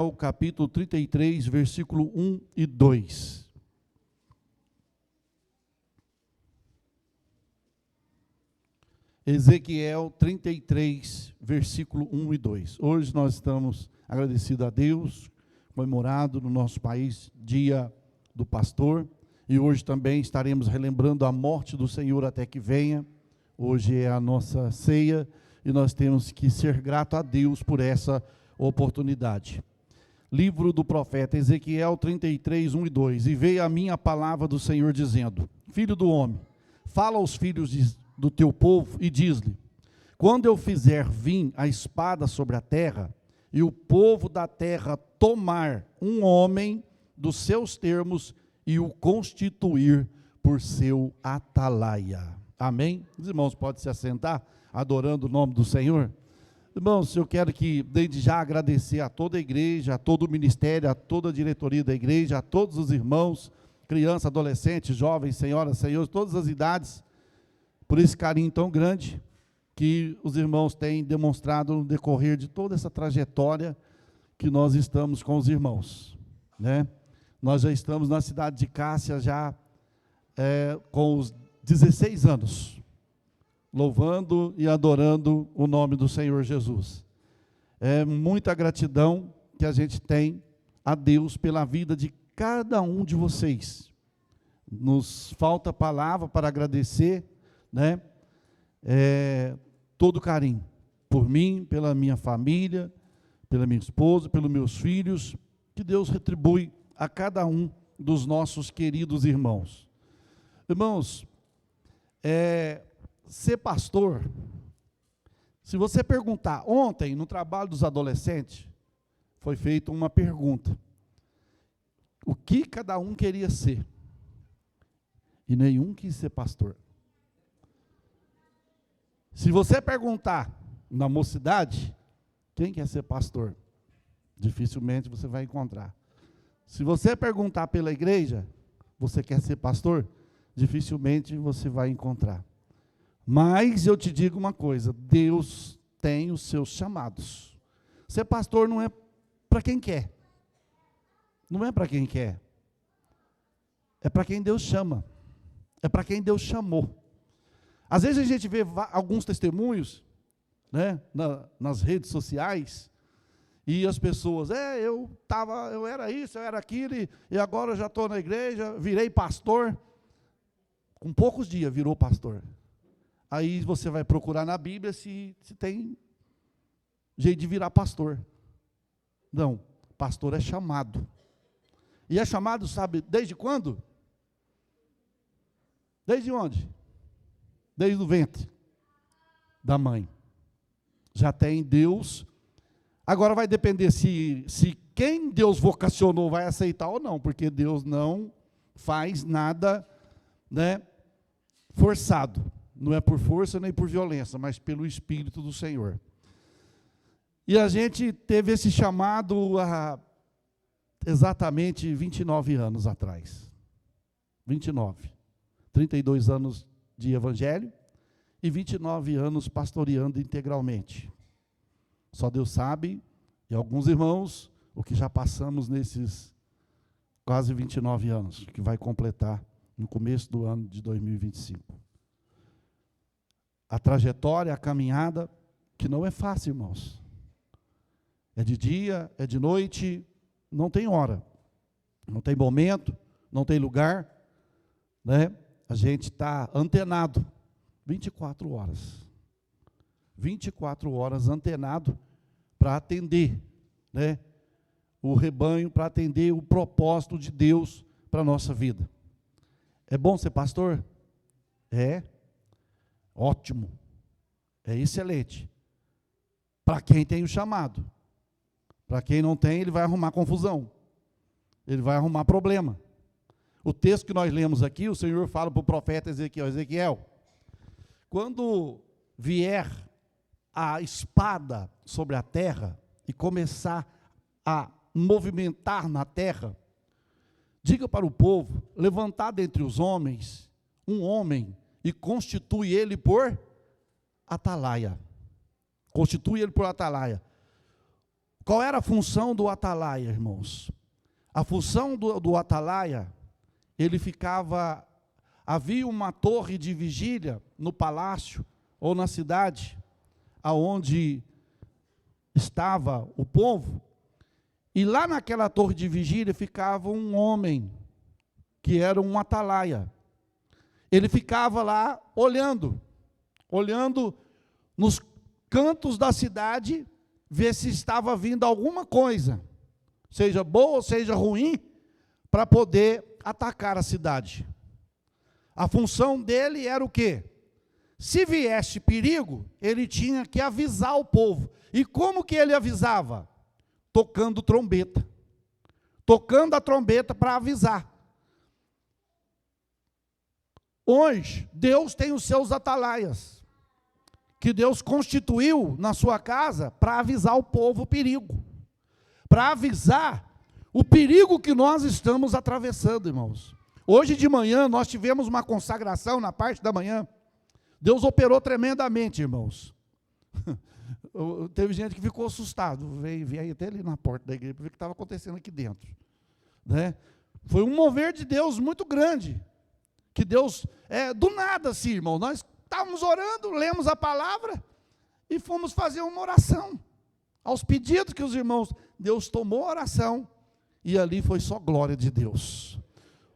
O capítulo 33, versículo 1 e 2. Ezequiel 33, versículo 1 e 2. Hoje nós estamos agradecidos a Deus, comemorado no nosso país, Dia do Pastor, e hoje também estaremos relembrando a morte do Senhor até que venha. Hoje é a nossa ceia, e nós temos que ser gratos a Deus por essa oportunidade. Livro do profeta Ezequiel 33, 1 e 2. E veio a mim a palavra do Senhor dizendo: Filho do homem, fala aos filhos do teu povo e diz-lhe: quando eu fizer vir a espada sobre a terra, e o povo da terra tomar um homem dos seus termos e o constituir por seu atalaia. Amém? Os irmãos podem se assentar, adorando o nome do Senhor. Irmãos, eu quero que, desde já, agradecer a toda a igreja, a todo o ministério, a toda a diretoria da igreja, a todos os irmãos, crianças, adolescentes, jovens, senhoras, senhores, todas as idades, por esse carinho tão grande que os irmãos têm demonstrado no decorrer de toda essa trajetória que nós estamos com os irmãos, né? Nós já estamos na cidade de Cássia já com os 16 anos, louvando e adorando o nome do Senhor Jesus. É muita gratidão que a gente tem a Deus pela vida de cada um de vocês. Nos falta palavra para agradecer, né? Todo carinho por mim, pela minha família, pela minha esposa, pelos meus filhos. Que Deus retribui a cada um dos nossos queridos irmãos. Irmãos, ser pastor, se você perguntar, ontem no trabalho dos adolescentes, foi feita uma pergunta: o que cada um queria ser? E nenhum quis ser pastor. Se você perguntar na mocidade, quem quer ser pastor? Dificilmente você vai encontrar. Se você perguntar pela igreja, você quer ser pastor? Dificilmente você vai encontrar. Mas eu te digo uma coisa: Deus tem os seus chamados. Ser pastor não é para quem quer. Não é para quem quer. É para quem Deus chama. É para quem Deus chamou. Às vezes a gente vê alguns testemunhos, né, nas redes sociais, e as pessoas, eu era isso, eu era aquilo, e agora eu já estou na igreja, virei pastor. Com poucos dias virou pastor. Aí você vai procurar na Bíblia se tem jeito de virar pastor. Não, pastor é chamado. E é chamado, sabe, desde quando? Desde onde? Desde o ventre da mãe. Já tem Deus. Agora vai depender se quem Deus vocacionou vai aceitar ou não, porque Deus não faz nada, né, forçado. Não é por força nem por violência, mas pelo Espírito do Senhor. E a gente teve esse chamado há exatamente 29 anos atrás. 29. 32 anos de evangelho e 29 anos pastoreando integralmente. Só Deus sabe, e alguns irmãos, o que já passamos nesses quase 29 anos, que vai completar no começo do ano de 2025. A trajetória, a caminhada, que não é fácil, irmãos. É de dia, é de noite, não tem hora, não tem momento, não tem lugar, né? A gente está antenado 24 horas. 24 horas antenado para atender, né, o rebanho, para atender o propósito de Deus para a nossa vida. É bom ser pastor? É. Ótimo. É excelente. Para quem tem o chamado. Para quem não tem, ele vai arrumar confusão. Ele vai arrumar problema. O texto que nós lemos aqui, o Senhor fala para o profeta Ezequiel, quando vier a espada sobre a terra e começar a movimentar na terra, diga para o povo, levantar dentre os homens, um homem, e constitui ele por atalaia. Constitui ele por atalaia. Qual era a função do atalaia, irmãos? A função do atalaia, ele ficava, havia uma torre de vigília no palácio ou na cidade, aonde estava o povo, e lá naquela torre de vigília ficava um homem, que era um atalaia. Ele ficava lá olhando nos cantos da cidade, ver se estava vindo alguma coisa, seja boa ou seja ruim, para poder atacar a cidade. A função dele era o quê? Se viesse perigo, ele tinha que avisar o povo. E como que ele avisava? Tocando trombeta. Tocando a trombeta para avisar. Hoje, Deus tem os seus atalaias, que Deus constituiu na sua casa para avisar o povo o perigo. Para avisar o perigo que nós estamos atravessando, irmãos. Hoje de manhã nós tivemos uma consagração na parte da manhã. Deus operou tremendamente, irmãos. Teve gente que ficou assustado, veio até ali na porta da igreja para ver o que estava acontecendo aqui dentro. Né? Foi um mover de Deus muito grande. Que Deus, do nada assim, irmão, nós estávamos orando, lemos a palavra e fomos fazer uma oração. Aos pedidos que os irmãos, Deus tomou a oração e ali foi só glória de Deus.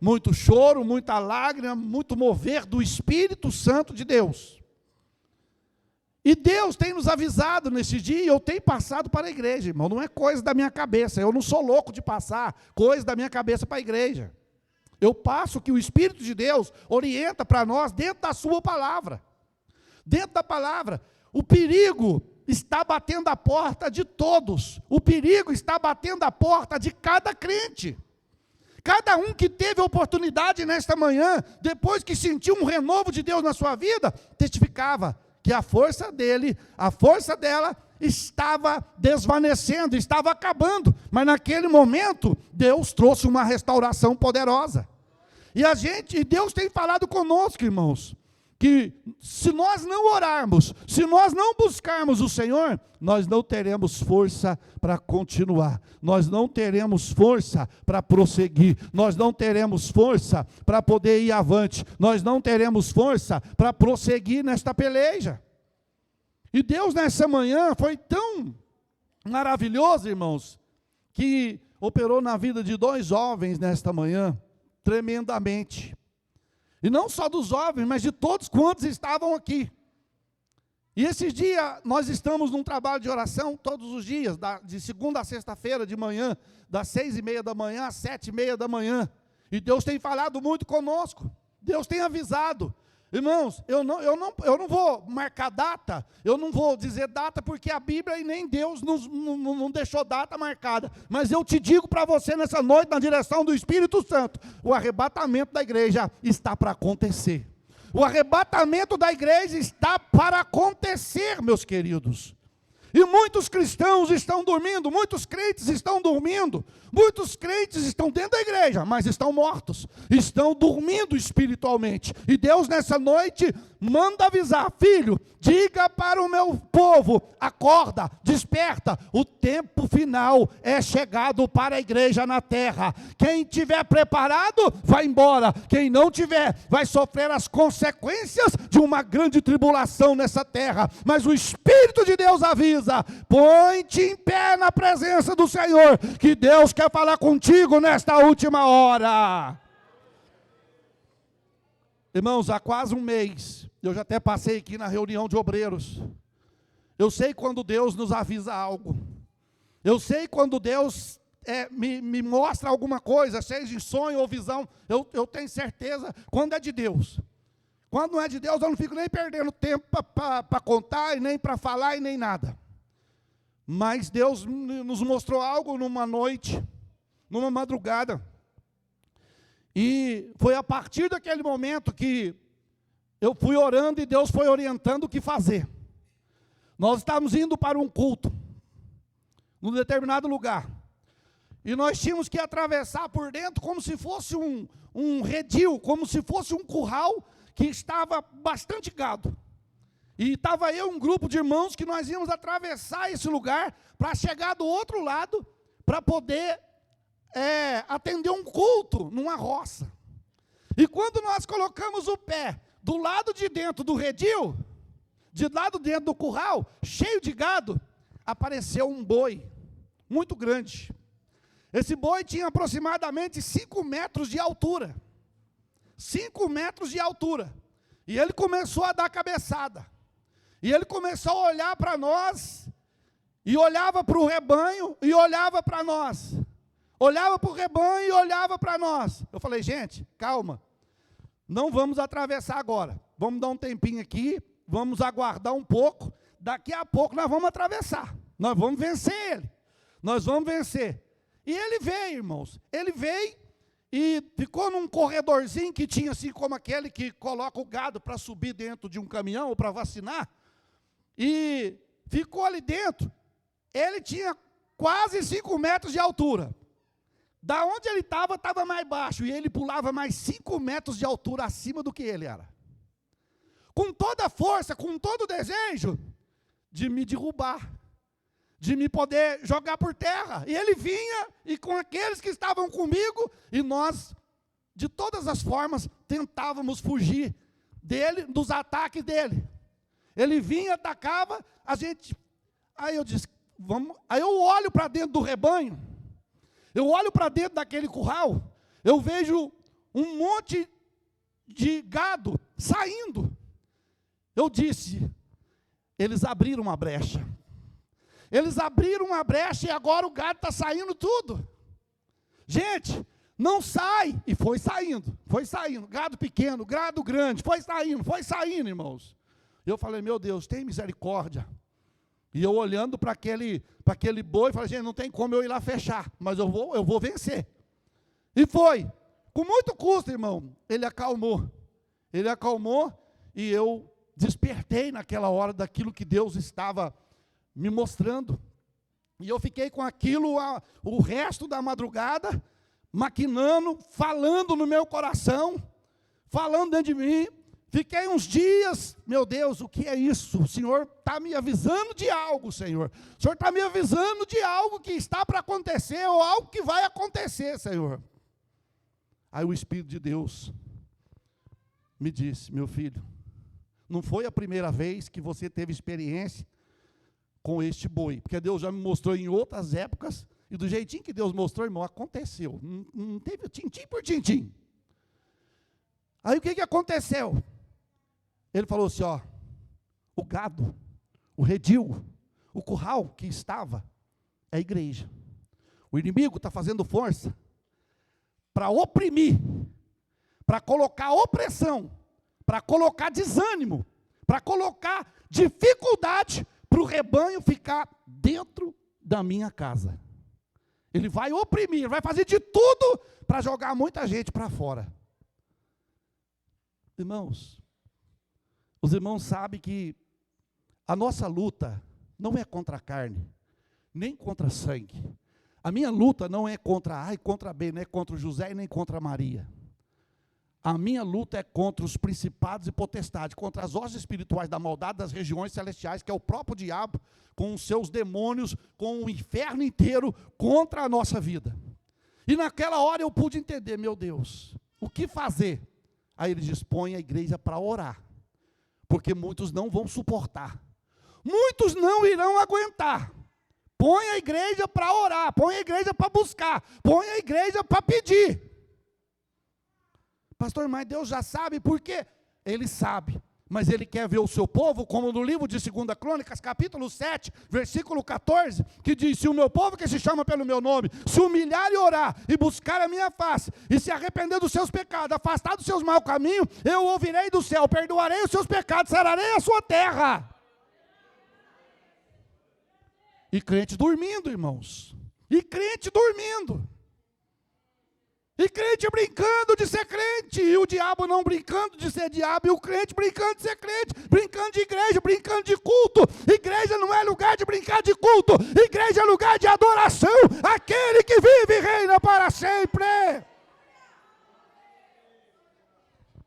Muito choro, muita lágrima, muito mover do Espírito Santo de Deus. E Deus tem nos avisado nesse dia, e eu tenho passado para a igreja, irmão, não é coisa da minha cabeça, eu não sou louco de passar coisa da minha cabeça para a igreja. Eu passo que o Espírito de Deus orienta para nós dentro da sua palavra. Dentro da palavra, o perigo está batendo a porta de todos. O perigo está batendo a porta de cada crente. Cada um que teve a oportunidade nesta manhã, depois que sentiu um renovo de Deus na sua vida, testificava que a força dele, a força dela estava desvanecendo, estava acabando. Mas naquele momento, Deus trouxe uma restauração poderosa. E Deus tem falado conosco, irmãos, que se nós não orarmos, se nós não buscarmos o Senhor, nós não teremos força para continuar, nós não teremos força para prosseguir, nós não teremos força para poder ir avante, nós não teremos força para prosseguir nesta peleja. E Deus nessa manhã foi tão maravilhoso, irmãos, que operou na vida de 2 jovens nesta manhã, tremendamente. E não só dos jovens, mas de todos quantos estavam aqui. E esse dia, nós estamos num trabalho de oração todos os dias, de segunda a sexta-feira de manhã, das 6:30 da manhã às 7:30 da manhã. E Deus tem falado muito conosco. Deus tem avisado. Irmãos, eu não vou marcar data, eu não vou dizer data, porque a Bíblia e nem Deus não deixou data marcada. Mas eu te digo para você nessa noite, na direção do Espírito Santo, o arrebatamento da igreja está para acontecer. O arrebatamento da igreja está para acontecer, meus queridos. E muitos cristãos estão dormindo, muitos crentes estão dormindo, muitos crentes estão dentro da igreja, mas estão mortos, estão dormindo espiritualmente. E Deus nessa noite manda avisar: filho, diga para o meu povo, acorda, desperta, o tempo final é chegado para a igreja na terra. Quem tiver preparado, vai embora. Quem não tiver, vai sofrer as consequências de uma grande tribulação nessa terra. Mas o Espírito de Deus avisa: põe-te em pé na presença do Senhor, que Deus quer falar contigo nesta última hora. Irmãos, há quase um mês, eu já até passei aqui na reunião de obreiros. Eu sei quando Deus nos avisa algo. Eu sei quando Deus me mostra alguma coisa, seja em sonho ou visão. Eu tenho certeza quando é de Deus. Quando não é de Deus, eu não fico nem perdendo tempo para contar, e nem para falar, e nem nada. Mas Deus nos mostrou algo numa noite, numa madrugada. E foi a partir daquele momento que eu fui orando e Deus foi orientando o que fazer. Nós estávamos indo para um culto, num determinado lugar. E nós tínhamos que atravessar por dentro como se fosse um redil, como se fosse um curral que estava bastante gado. E estava eu, um grupo de irmãos, que nós íamos atravessar esse lugar para chegar do outro lado, para poder atender um culto numa roça. E quando nós colocamos o pé do lado de dentro do redil, de lado dentro do curral, cheio de gado, apareceu um boi muito grande. Esse boi tinha aproximadamente 5 metros de altura. 5 metros de altura. E ele começou a dar cabeçada. E ele começou a olhar para nós, e olhava para o rebanho, e olhava para nós. Olhava para o rebanho e olhava para nós. Eu falei, gente, calma. Não vamos atravessar agora. Vamos dar um tempinho aqui, vamos aguardar um pouco. Daqui a pouco nós vamos atravessar. Nós vamos vencer ele. Nós vamos vencer. E ele veio, irmãos. Ele veio e ficou num corredorzinho que tinha assim como aquele que coloca o gado para subir dentro de um caminhão ou para vacinar. E ficou ali dentro. Ele tinha quase 5 metros de altura. Da onde ele estava mais baixo. E ele pulava mais 5 metros de altura acima do que ele era. Com toda a força, com todo o desejo de me derrubar, de me poder jogar por terra. E ele vinha, e com aqueles que estavam comigo, e nós, de todas as formas, tentávamos fugir dele, dos ataques dele. Ele vinha, atacava, a gente... Aí eu disse, vamos... Aí eu olho para dentro do rebanho, eu olho para dentro daquele curral, eu vejo um monte de gado saindo. Eu disse, eles abriram uma brecha. Eles abriram uma brecha e agora o gado está saindo tudo. Gente, não sai. E foi saindo, gado pequeno, gado grande, foi saindo, irmãos. Eu falei, meu Deus, tem misericórdia. E eu olhando para aquele boi, falei, gente, não tem como eu ir lá fechar, mas eu vou vencer. E foi. Com muito custo, irmão, ele acalmou. Ele acalmou e eu despertei naquela hora daquilo que Deus estava me mostrando. E eu fiquei com aquilo o resto da madrugada, maquinando, falando no meu coração, falando dentro de mim. Fiquei uns dias, meu Deus, o que é isso? O Senhor está me avisando de algo, Senhor. O Senhor está me avisando de algo que está para acontecer, ou algo que vai acontecer, Senhor. Aí o Espírito de Deus me disse, meu filho, não foi a primeira vez que você teve experiência com este boi, porque Deus já me mostrou em outras épocas, e do jeitinho que Deus mostrou, irmão, aconteceu. Não teve tintim por tintim. Aí o que aconteceu? Ele falou assim, ó, o gado, o redil, o curral que estava, é a igreja. O inimigo está fazendo força para oprimir, para colocar opressão, para colocar desânimo, para colocar dificuldade para o rebanho ficar dentro da minha casa. Ele vai oprimir, vai fazer de tudo para jogar muita gente para fora. Irmãos, os irmãos sabem que a nossa luta não é contra a carne, nem contra sangue. A minha luta não é contra A e contra B, não é contra o José e nem contra a Maria. A minha luta é contra os principados e potestades, contra as hostes espirituais da maldade das regiões celestiais, que é o próprio diabo, com os seus demônios, com o inferno inteiro, contra a nossa vida. E naquela hora eu pude entender, meu Deus, o que fazer? Aí ele dispõe a igreja para orar, porque muitos não vão suportar, muitos não irão aguentar. Põe a igreja para orar, põe a igreja para buscar, põe a igreja para pedir. Pastor, mas Deus já sabe por quê? Ele sabe, mas Ele quer ver o seu povo, como no livro de 2 Crônicas, capítulo 7, versículo 14, que diz, se o meu povo que se chama pelo meu nome, se humilhar e orar, e buscar a minha face, e se arrepender dos seus pecados, afastar dos seus maus caminhos, eu ouvirei do céu, perdoarei os seus pecados, sararei a sua terra. E crente dormindo, irmãos, e crente dormindo. E crente brincando de ser crente, e o diabo não brincando de ser diabo, e o crente brincando de ser crente, brincando de igreja, brincando de culto. Igreja não é lugar de brincar de culto, igreja é lugar de adoração, aquele que vive e reina para sempre.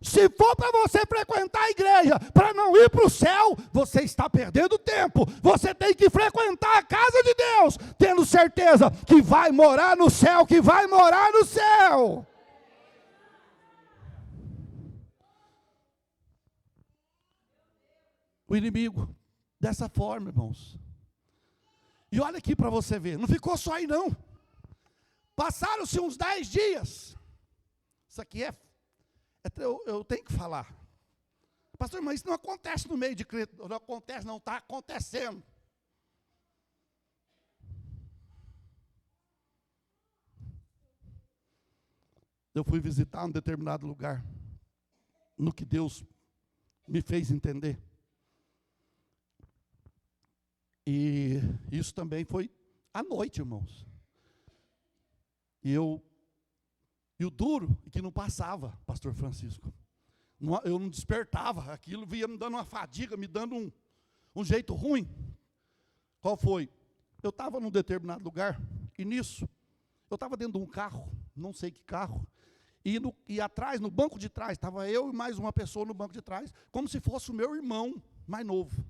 Se for para você frequentar a igreja, para não ir para o céu, você está perdendo tempo. Você tem que frequentar a casa de Deus, tendo certeza que vai morar no céu, que vai morar no céu. O inimigo, dessa forma, irmãos. E olha aqui para você ver, não ficou só aí não. Passaram-se uns 10 dias. Isso aqui eu tenho que falar. Pastor, mas isso não acontece no meio de crente. Não acontece, não, está acontecendo. Eu fui visitar um determinado lugar, no que Deus me fez entender. E isso também foi à noite, irmãos. E o duro é que não passava, pastor Francisco. Eu não despertava, aquilo vinha me dando uma fadiga, me dando um jeito ruim. Qual foi? Eu estava num determinado lugar, e nisso, eu estava dentro de um carro, não sei que carro, e atrás, no banco de trás, estava eu e mais uma pessoa no banco de trás, como se fosse o meu irmão mais novo.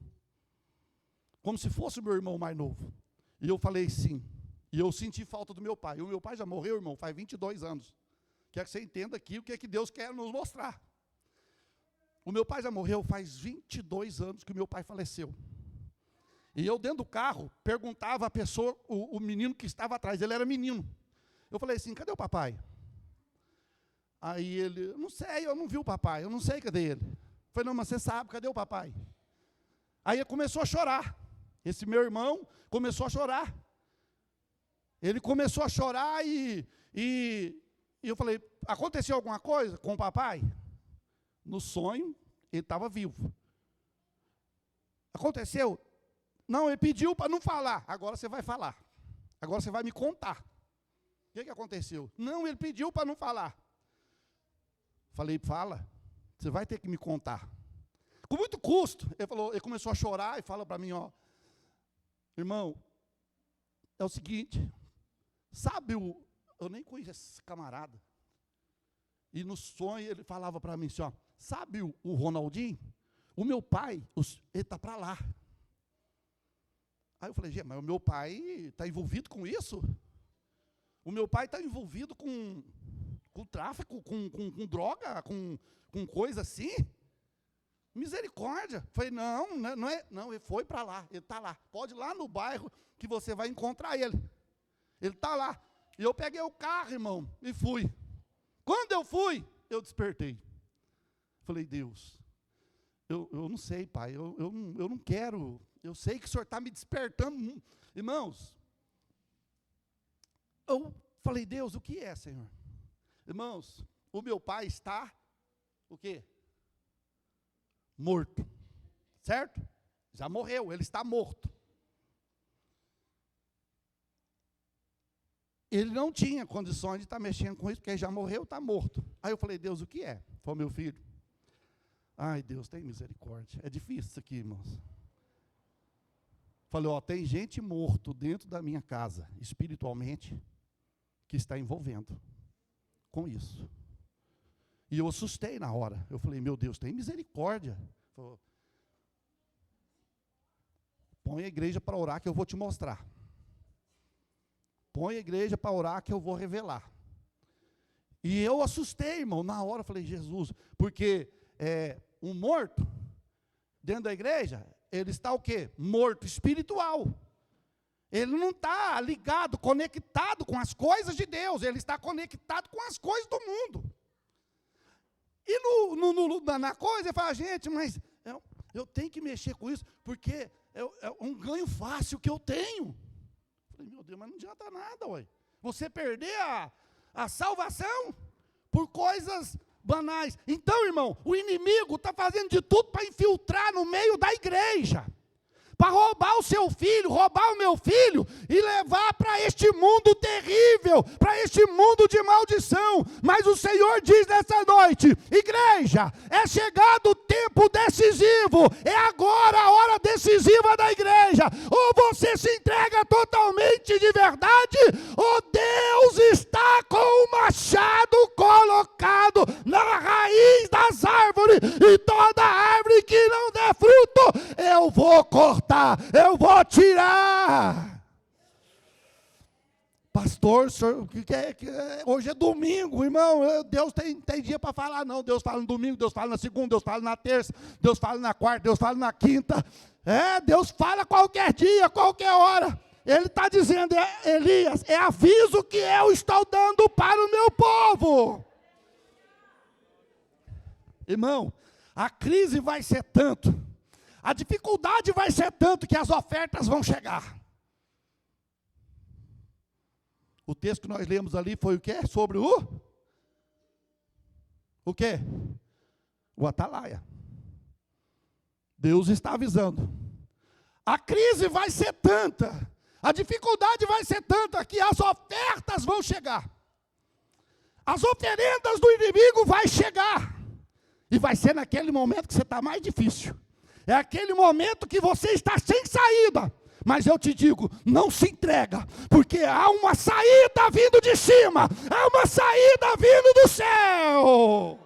Como se fosse o meu irmão mais novo. E eu falei sim. E eu senti falta do meu pai. O meu pai já morreu, irmão, faz 22 anos. Quero que você entenda aqui o que é que Deus quer nos mostrar. O meu pai já morreu faz 22 anos que o meu pai faleceu. E eu dentro do carro, perguntava a pessoa, o menino que estava atrás, ele era menino. Eu falei assim, cadê o papai? Aí ele, não sei, eu não vi o papai, eu não sei cadê ele. Eu falei, não, mas você sabe, cadê o papai? Aí ele começou a chorar. Esse meu irmão começou a chorar. Ele começou a chorar e eu falei, aconteceu alguma coisa com o papai? No sonho, ele estava vivo. Aconteceu? Não, ele pediu para não falar. Agora você vai falar. Agora você vai me contar. O que aconteceu? Não, ele pediu para não falar. Falei, fala. Você vai ter que me contar. Com muito custo. Ele começou a chorar e fala para mim, ó. Irmão, é o seguinte, sabe eu nem conheço esse camarada. E no sonho ele falava para mim assim, ó, sabe o Ronaldinho? O meu pai, ele está para lá. Aí eu falei, gente, mas o meu pai está envolvido com isso? O meu pai está envolvido com tráfico, com droga, com coisa assim? Misericórdia. Falei, não é, não, ele foi para lá, ele está lá. Pode ir lá no bairro que você vai encontrar ele. Ele está lá. E eu peguei o carro, irmão, e fui. Quando eu fui, eu despertei. Falei, Deus, eu não sei, pai, eu não quero, eu sei que o Senhor está me despertando. Irmãos, eu falei, Deus, o que é, Senhor? Irmãos, o meu pai está, o quê? Morto, certo? Já morreu, ele está morto. Ele não tinha condições de estar mexendo com isso, porque ele já morreu, está morto. Aí eu falei, Deus, o que é? Foi meu filho. Ai, Deus, tem misericórdia. É difícil isso aqui, irmãos. Falei, ó, tem gente morto dentro da minha casa, espiritualmente, que está envolvendo com isso. E eu assustei na hora. Eu falei, meu Deus, tem misericórdia. Falei, põe a igreja para orar que eu vou te mostrar. Põe a igreja para orar que eu vou revelar. E eu assustei, irmão, na hora. Eu falei, Jesus, porque um morto, dentro da igreja, ele está o quê? Morto espiritual. Ele não está ligado, conectado com as coisas de Deus. Ele está conectado com as coisas do mundo. E na coisa, ele fala, gente, mas eu tenho que mexer com isso, porque é um ganho fácil que eu tenho. Eu falei, meu Deus, mas não adianta nada, ué. Você perder a salvação por coisas banais. Então, irmão, o inimigo está fazendo de tudo para infiltrar no meio da igreja. Para roubar o seu filho, roubar o meu filho e levar para este mundo terrível, para este mundo de maldição. Mas o Senhor diz nessa noite, igreja, é chegado o tempo decisivo, é agora a hora decisiva da igreja. Ou você se entrega totalmente de verdade, ou Deus está com o machado colocado na raiz das árvores. hoje é domingo, irmão, Deus tem dia para falar, não, Deus fala no domingo, Deus fala na segunda, Deus fala na terça, Deus fala na quarta, Deus fala na quinta, Deus fala qualquer dia, qualquer hora. Ele está dizendo, Elias, é aviso que eu estou dando para o meu povo. Irmão, a crise vai ser tanto, a dificuldade vai ser tanto que as ofertas vão chegar. O texto que nós lemos ali foi o quê? Sobre o quê? O atalaia. Deus está avisando. A crise vai ser tanta, a dificuldade vai ser tanta que as ofertas vão chegar. As oferendas do inimigo vai chegar. E vai ser naquele momento que você está mais difícil. É aquele momento que você está sem saída. Mas eu te digo, não se entrega, porque há uma saída vindo de cima. Há uma saída vindo do céu.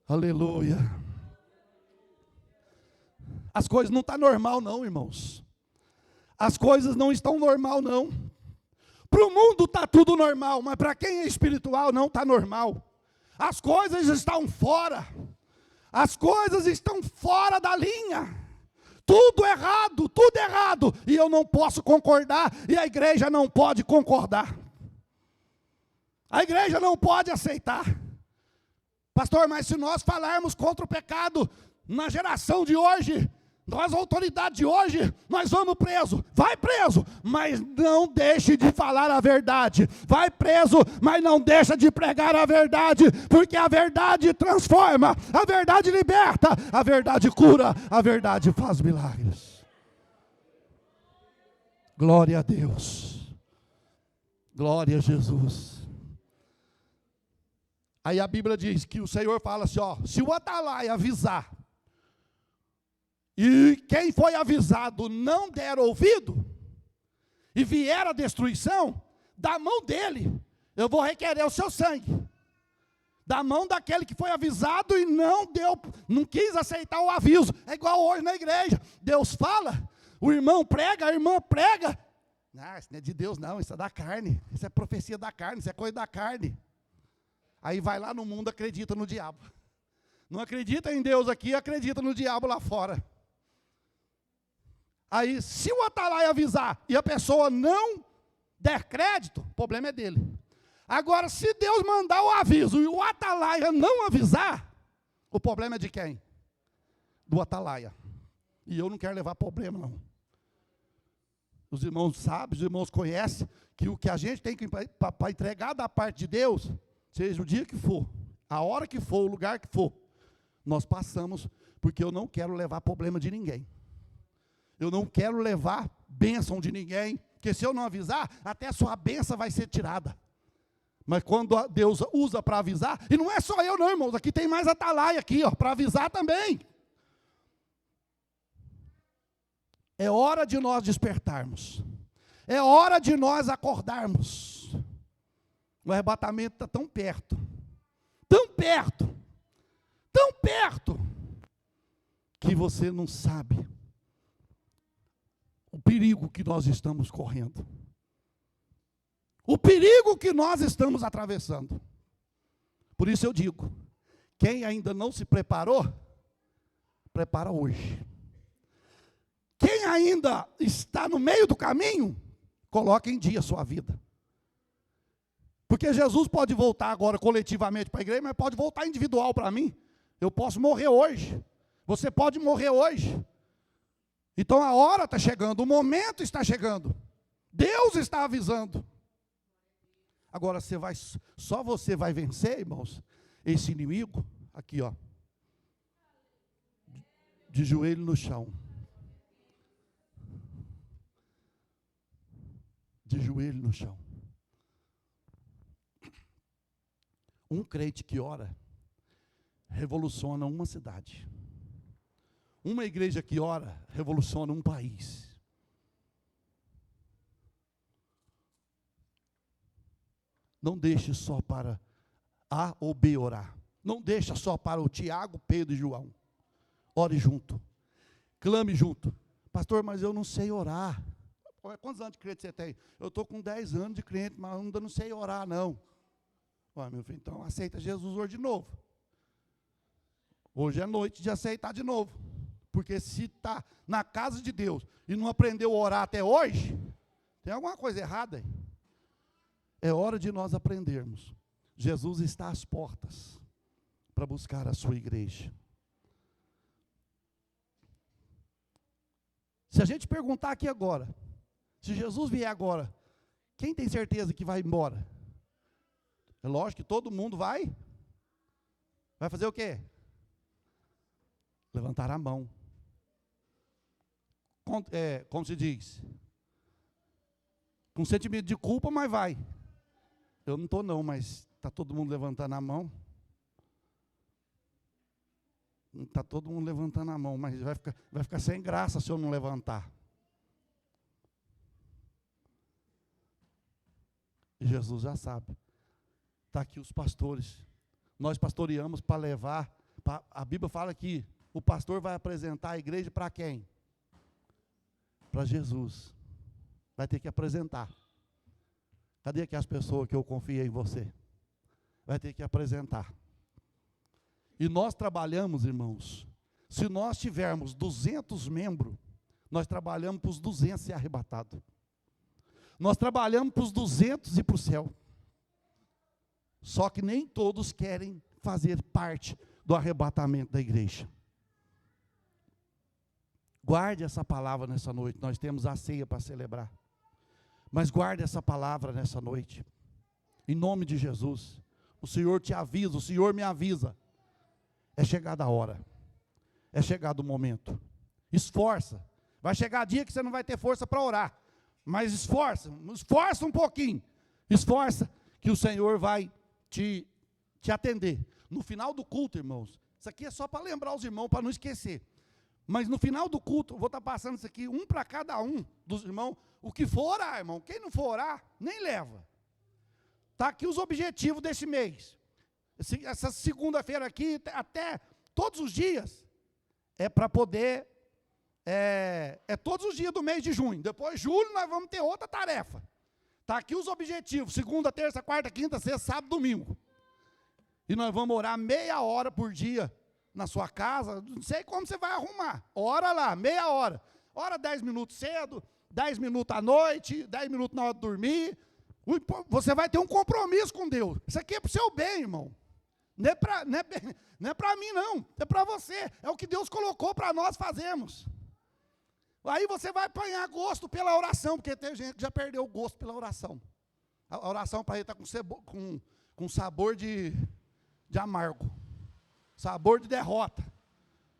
Aleluia. As coisas não estão normal não, irmãos. As coisas não estão normal não. Para o mundo está tudo normal, mas para quem é espiritual não está normal. As coisas estão fora. As coisas estão fora da linha. Tudo errado, tudo errado. E eu não posso concordar, e a igreja não pode concordar. A igreja não pode aceitar. Pastor, mas se nós falarmos contra o pecado na geração de hoje, nós, autoridade de hoje, nós vamos preso. Vai preso, mas não deixe de falar a verdade. Vai preso, mas não deixa de pregar a verdade, porque a verdade transforma, a verdade liberta, a verdade cura, a verdade faz milagres. Glória a Deus. Glória a Jesus. Aí a Bíblia diz que o Senhor fala assim, ó, se o atalaia avisar, e quem foi avisado não der ouvido, e vier a destruição, da mão dele, eu vou requerer o seu sangue. Da mão daquele que foi avisado e não quis aceitar o aviso. É igual hoje na igreja. Deus fala, o irmão prega, a irmã prega. Não, isso não é de Deus não, isso é da carne. Isso é profecia da carne, isso é coisa da carne. Aí vai lá no mundo, acredita no diabo. Não acredita em Deus aqui, acredita no diabo lá fora. Aí, se o atalaia avisar e a pessoa não der crédito, o problema é dele. Agora, se Deus mandar o aviso e o atalaia não avisar, o problema é de quem? Do atalaia. E eu não quero levar problema, não. Os irmãos sabem, os irmãos conhecem que o que a gente tem que para entregar da parte de Deus, seja o dia que for, a hora que for, o lugar que for, nós passamos, porque eu não quero levar problema de ninguém. Eu não quero levar bênção de ninguém, porque se eu não avisar, até a sua bênção vai ser tirada. Mas quando Deus usa para avisar, e não é só eu não, irmãos, aqui tem mais atalaia aqui, ó, para avisar também. É hora de nós despertarmos. É hora de nós acordarmos. O arrebatamento está tão perto, que você não sabe o perigo que nós estamos correndo. O perigo que nós estamos atravessando. Por isso eu digo, quem ainda não se preparou, prepara hoje. Quem ainda está no meio do caminho, coloque em dia a sua vida. Porque Jesus pode voltar agora coletivamente para a igreja, mas pode voltar individual para mim. Eu posso morrer hoje. Você pode morrer hoje. Então a hora está chegando, o momento está chegando. Deus está avisando. Agora só você vai vencer, irmãos, esse inimigo, aqui ó, de joelho no chão. De joelho no chão. Um crente que ora, revoluciona uma cidade. Uma igreja que ora, revoluciona um país. Não deixe só para A ou B orar. Não deixa só para o Tiago, Pedro e João. Ore junto. Clame junto. Pastor, mas eu não sei orar. Quantos anos de crente você tem? Eu estou com 10 anos de crente, mas ainda não sei orar, não. Ó, meu filho, então aceita Jesus hoje de novo. Hoje é noite de aceitar de novo. Porque se está na casa de Deus e não aprendeu a orar até hoje, tem alguma coisa errada aí. É hora de nós aprendermos. Jesus está às portas para buscar a sua igreja. Se a gente perguntar aqui agora, se Jesus vier agora, quem tem certeza que vai embora? É lógico que todo mundo vai. Vai fazer o quê? Levantar a mão. Como se diz? Com sentimento de culpa, mas vai. Eu não estou não, mas está todo mundo levantando a mão. Está todo mundo levantando a mão, mas vai ficar sem graça se eu não levantar. E Jesus já sabe. Está aqui os pastores. Nós pastoreamos para levar. A Bíblia fala que o pastor vai apresentar a igreja para quem? Para Jesus. Vai ter que apresentar. Cadê que as pessoas que eu confiei em você? Vai ter que apresentar. E nós trabalhamos, irmãos, se nós tivermos 200 membros, nós trabalhamos para os 200 ser arrebatados. Nós trabalhamos para os 200 ir para o céu. Só que nem todos querem fazer parte do arrebatamento da igreja. Guarde essa palavra nessa noite, nós temos a ceia para celebrar. Mas guarde essa palavra nessa noite. Em nome de Jesus. O Senhor te avisa, o Senhor me avisa. É chegada a hora. É chegado o momento. Esforça. Vai chegar dia que você não vai ter força para orar. Mas esforça um pouquinho. Esforça que o Senhor vai te atender. No final do culto, irmãos, isso aqui é só para lembrar os irmãos, para não esquecer. Mas no final do culto, eu vou estar passando isso aqui, um para cada um dos irmãos. O que for orar, irmão, quem não for orar, nem leva. Está aqui os objetivos desse mês. Essa segunda-feira aqui, até todos os dias, é para poder, todos os dias do mês de junho. Depois de julho nós vamos ter outra tarefa. Está aqui os objetivos, segunda, terça, quarta, quinta, sexta, sábado, domingo. E nós vamos orar meia hora por dia na sua casa, não sei como você vai arrumar. Ora lá, meia hora. Ora 10 minutos cedo, 10 minutos à noite, 10 minutos na hora de dormir. Você vai ter um compromisso com Deus. Isso aqui é para o seu bem, irmão. Não é para mim, não. É para você. É o que Deus colocou para nós fazermos. Aí você vai apanhar gosto pela oração, porque tem gente que já perdeu o gosto pela oração. A oração para ele está com sabor de amargo. Sabor de derrota.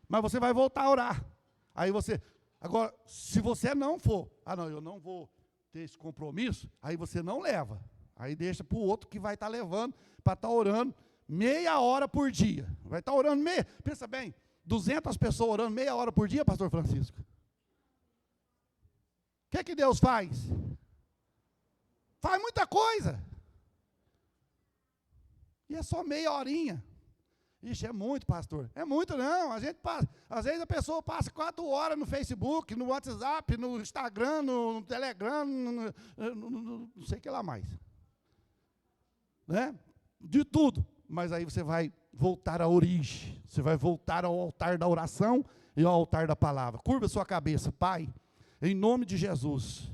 Mas você vai voltar a orar. Aí você... Agora, se você não for... não, eu não vou ter esse compromisso. Aí você não leva. Aí deixa para o outro que vai estar levando, para estar orando meia hora por dia. Vai estar orando meia... Pensa bem, 200 pessoas orando meia hora por dia, pastor Francisco. O que Deus faz? Faz muita coisa. E é só meia horinha. Ixi, é muito, pastor. É muito não, a gente passa, às vezes a pessoa passa 4 horas no Facebook, no WhatsApp, no Instagram, no Telegram, não sei o que lá mais. Né? De tudo. Mas aí você vai voltar à origem, você vai voltar ao altar da oração e ao altar da palavra. Curva sua cabeça, Pai, em nome de Jesus.